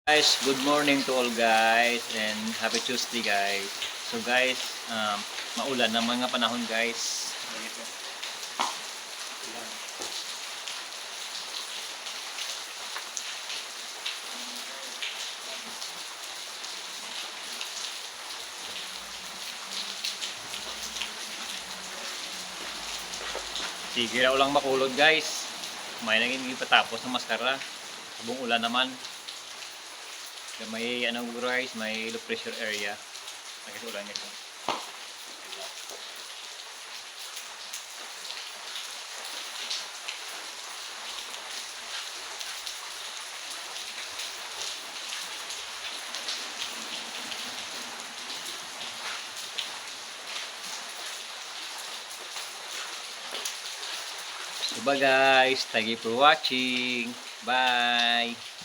Guys, good morning to all guys and happy Tuesday guys. So guys, maulan ng mga panahon guys. Sige raw lang makulog guys. May naging patapos ng maskara. Sabong ulan naman. May guys, may low pressure area. Nakita ulan nito. So bye guys, thank you for watching. Bye.